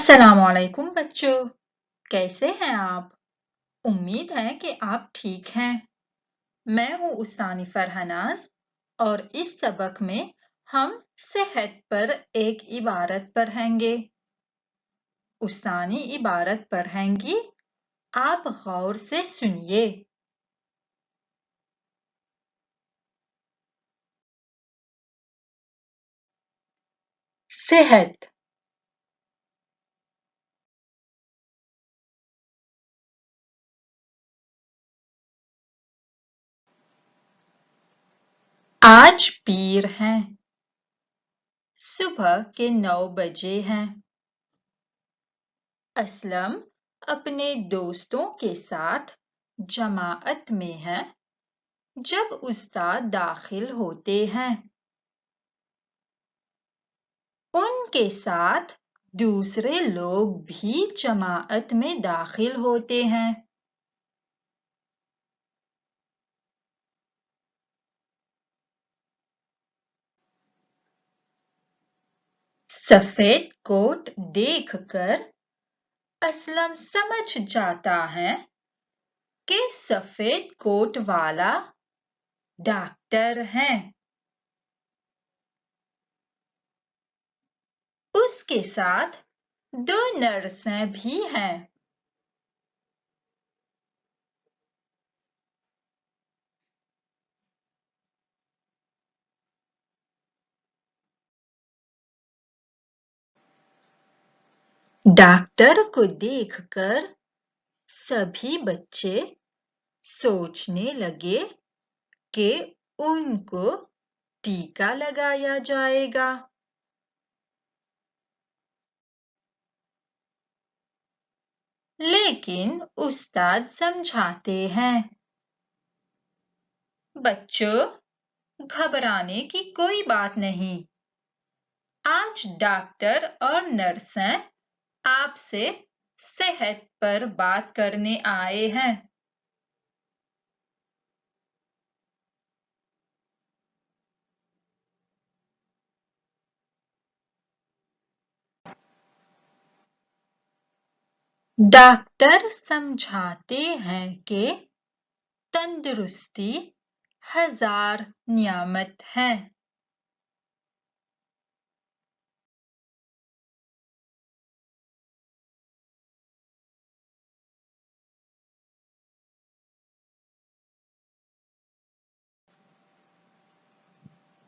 अस्सलामुअलैकुम बच्चों, कैसे हैं आप? उम्मीद है कि आप ठीक हैं। मैं हूँ उस्तानी फरहनाज और इस सबक में हम सेहत पर एक इबारत पढ़ेंगे। उस्तानी इबारत पढ़ेंगी, आप गौर से सुनिए। सेहत। आज पीर हैं, सुबह के 9 बजे हैं। असलम अपने दोस्तों के साथ जमाअत में है जब उस्ताद दाखिल होते हैं। उनके साथ दूसरे लोग भी जमाअत में दाखिल होते हैं। सफेद कोट देखकर असलम समझ जाता है कि सफेद कोट वाला डॉक्टर है। उसके साथ 2 नर्सें भी हैं। डॉक्टर को देखकर सभी बच्चे सोचने लगे कि उनको टीका लगाया जाएगा। लेकिन उस्ताद समझाते हैं, बच्चों, घबराने की कोई बात नहीं। आज डॉक्टर और नर्सें आपसे सेहत पर बात करने आए हैं। डॉक्टर समझाते हैं कि तंदुरुस्ती 1000 नियामत है।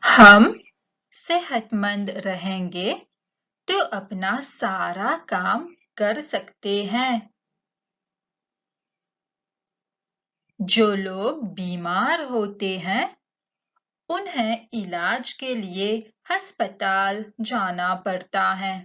हम सेहतमंद रहेंगे तो अपना सारा काम कर सकते हैं। जो लोग बीमार होते हैं, उन्हें इलाज के लिए अस्पताल जाना पड़ता है।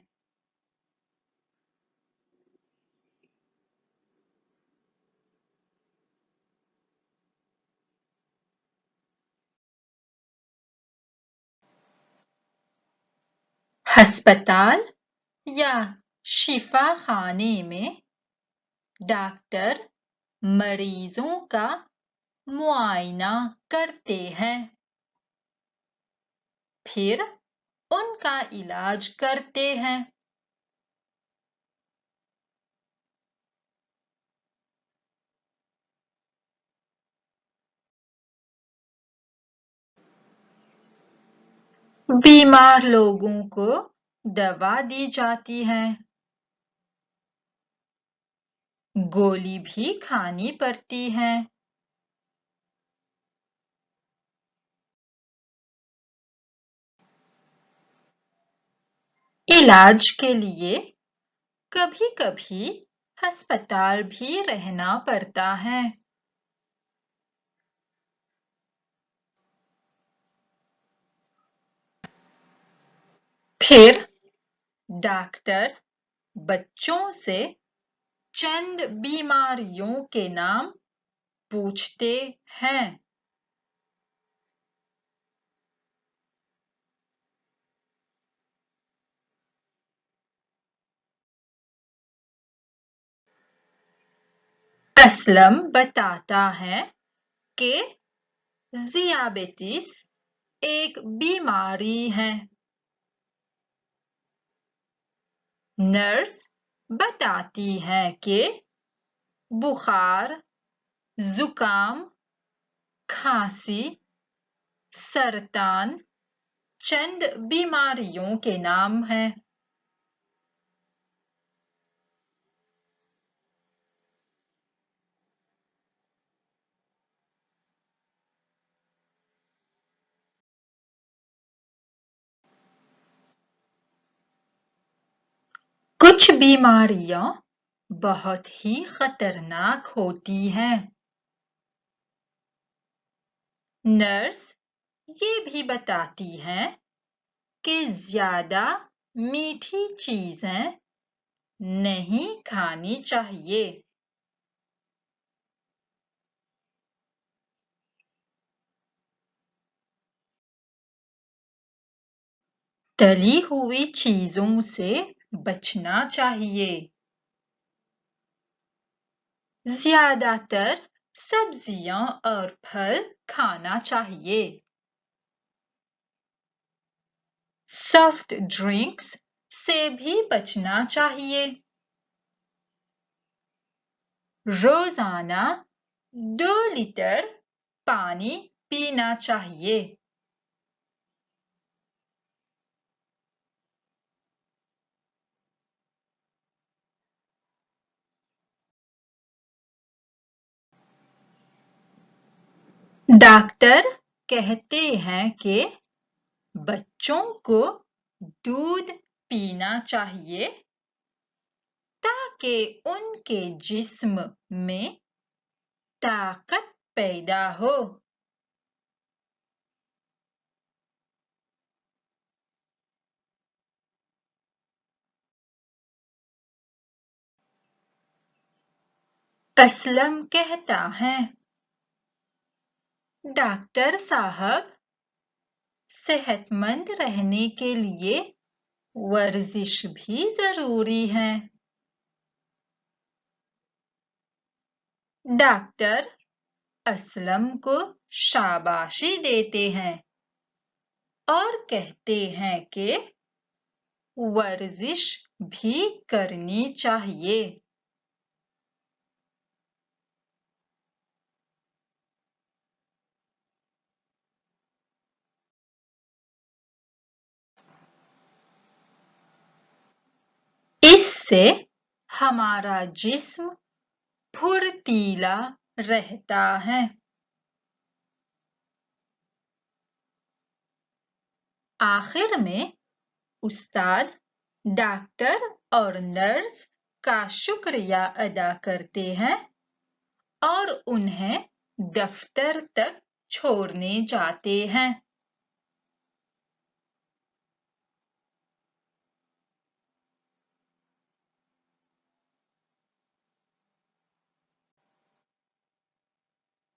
अस्पताल या शिफा खाने में डॉक्टर मरीजों का मुआयना करते हैं, फिर उनका इलाज करते हैं। बीमार लोगों को दवा दी जाती है, गोली भी खानी पड़ती है। इलाज के लिए कभी-कभी अस्पताल भी रहना पड़ता है। फिर डॉक्टर बच्चों से चंद बीमारियों के नाम पूछते हैं। असलम बताता है कि ज़ियाबेतिस एक बीमारी है। नर्स बताती है कि बुखार, जुकाम, खांसी, सरतान चंद बीमारियों के नाम हैं। कुछ बीमारियां बहुत ही खतरनाक होती हैं। नर्स ये भी बताती हैं कि ज्यादा मीठी चीजें नहीं खानी चाहिए। तली हुई चीजों से बचना चाहिए। ज्यादातर सब्जियां और फल खाना चाहिए। सॉफ्ट ड्रिंक्स से भी बचना चाहिए। रोजाना 2 लीटर पानी पीना चाहिए। डॉक्टर कहते हैं कि बच्चों को दूध पीना चाहिए ताकि उनके जिस्म में ताकत पैदा हो। असलम कहता है, डॉक्टर साहब, सेहतमंद रहने के लिए वर्जिश भी जरूरी है। डॉक्टर असलम को शाबाशी देते हैं और कहते हैं कि वर्जिश भी करनी चाहिए। इससे हमारा जिस्म फुर्तीला रहता है। आखिर में उस्ताद डॉक्टर और नर्स का शुक्रिया अदा करते हैं और उन्हें दफ्तर तक छोड़ने जाते हैं।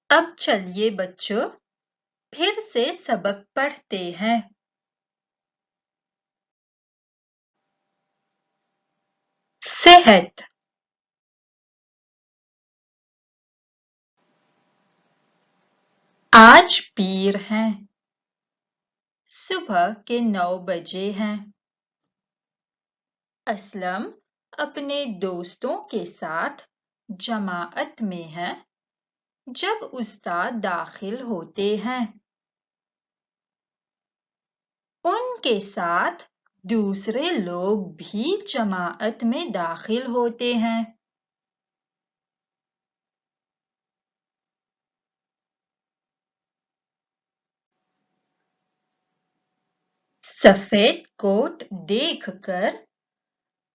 अब चलिए बच्चों, फिर से सबक पढ़ते हैं। सेहत। आज पीर है। सुबह के 9 बजे हैं। असलम अपने दोस्तों के साथ जमाअत में है जब उस्ताद दाखिल होते हैं। उनके साथ दूसरे लोग भी जमाअत में दाखिल होते हैं। सफेद कोट देखकर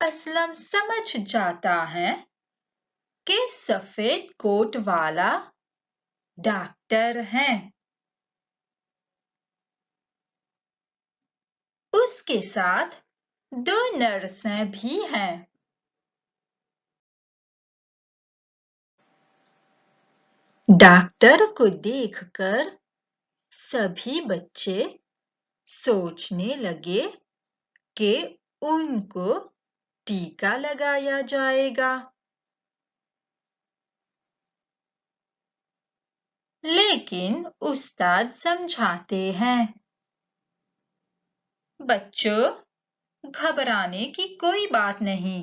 असलम समझ जाता है कि सफेद कोट वाला डॉक्टर है। उसके साथ 2 नर्सें भी हैं। डॉक्टर को देखकर सभी बच्चे सोचने लगे कि उनको टीका लगाया जाएगा। लेकिन उस्ताद समझाते हैं, बच्चों, घबराने की कोई बात नहीं।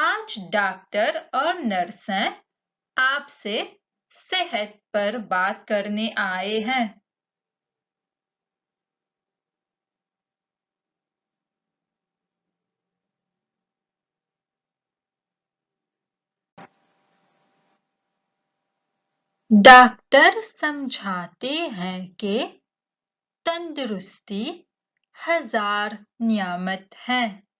आज डॉक्टर और नर्सें आपसे सेहत पर बात करने आए हैं। डॉक्टर समझाते हैं कि तंदुरुस्ती 1000 नियामत है।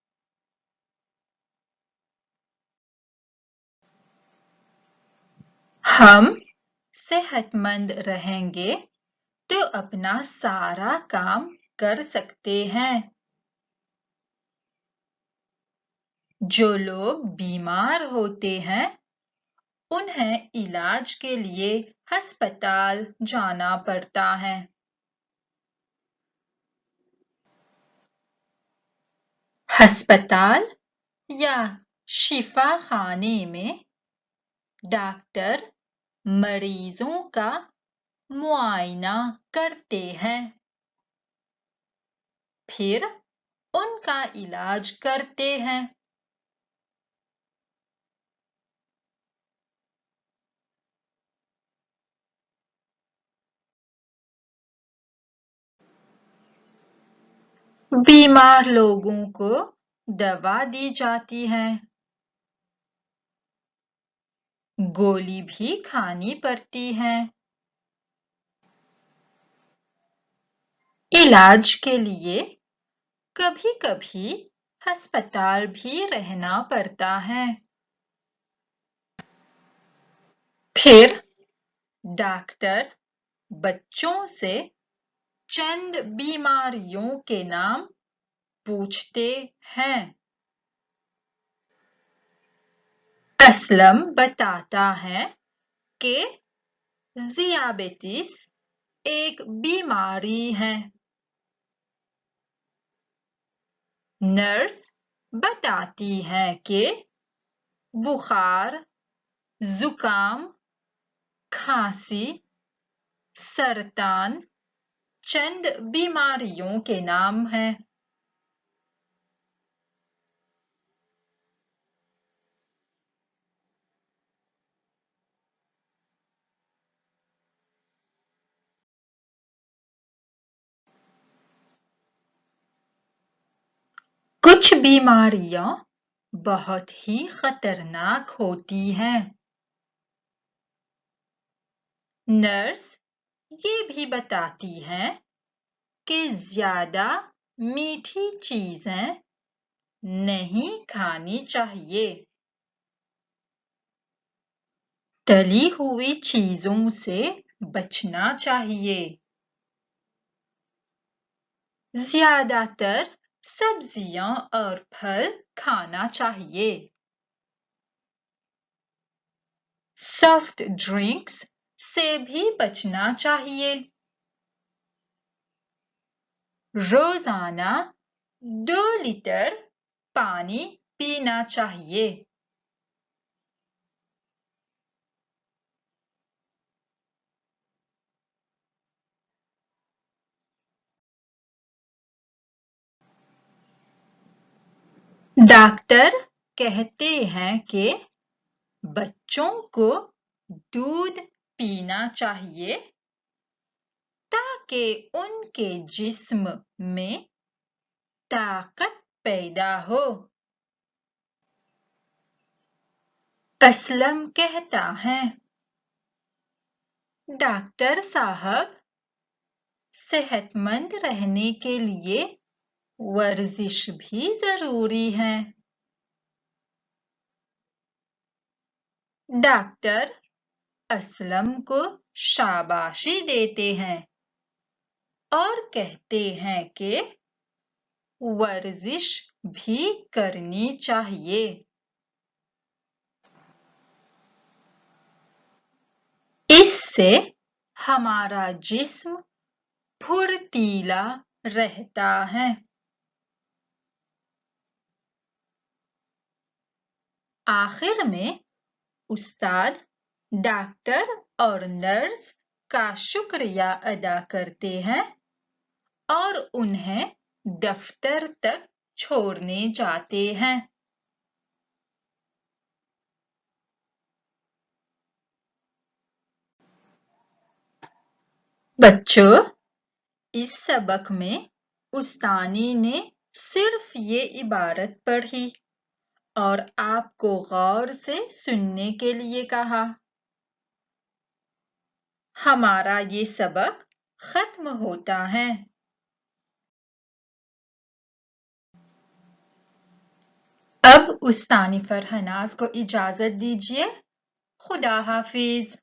हम सेहतमंद रहेंगे तो अपना सारा काम कर सकते हैं। जो लोग बीमार होते हैं, उन्हें इलाज के लिए अस्पताल जाना पड़ता है। अस्पताल या शिफाखाने में डॉक्टर मरीजों का मुआयना करते हैं, फिर उनका इलाज करते हैं। बीमार लोगों को दवा दी जाती है, गोली भी खानी पड़ती है। इलाज के लिए कभी-कभी अस्पताल भी रहना पड़ता है। फिर डॉक्टर बच्चों से चंद बीमारियों के नाम पूछते हैं। असलम बताता है कि ज़ियाबेतिस एक बीमारी है। नर्स बताती है कि बुखार, जुकाम, खांसी, सरतान चंद बीमारियों के नाम हैं। कुछ बीमारियां बहुत ही खतरनाक होती हैं। नर्स ये भी बताती है कि ज्यादा मीठी चीजें नहीं खानी चाहिए। तली हुई चीजों से बचना चाहिए। ज्यादातर सब्जियां और फल खाना चाहिए। सॉफ्ट ड्रिंक्स से भी बचना चाहिए। रोजाना 2 लीटर पानी पीना चाहिए। डॉक्टर कहते हैं कि बच्चों को दूध पीना चाहिए ताकि उनके जिस्म में ताकत पैदा हो। असलम कहता है, डॉक्टर साहब, सेहतमंद रहने के लिए वर्जिश भी जरूरी है। डॉक्टर असलम को शाबाशी देते हैं और कहते हैं कि वर्जिश भी करनी चाहिए। इससे हमारा जिस्म फुर्तीला रहता है। आखिर में उस्ताद डॉक्टर और नर्स का शुक्रिया अदा करते हैं और उन्हें दफ्तर तक छोड़ने जाते हैं। बच्चों, इस सबक में उस्तानी ने सिर्फ ये इबारत पढ़ी और आपको गौर से सुनने के लिए कहा। हमारा ये सबक खत्म होता है। अब उस्तानी फरहनाज को इजाजत दीजिए। खुदा हाफिज।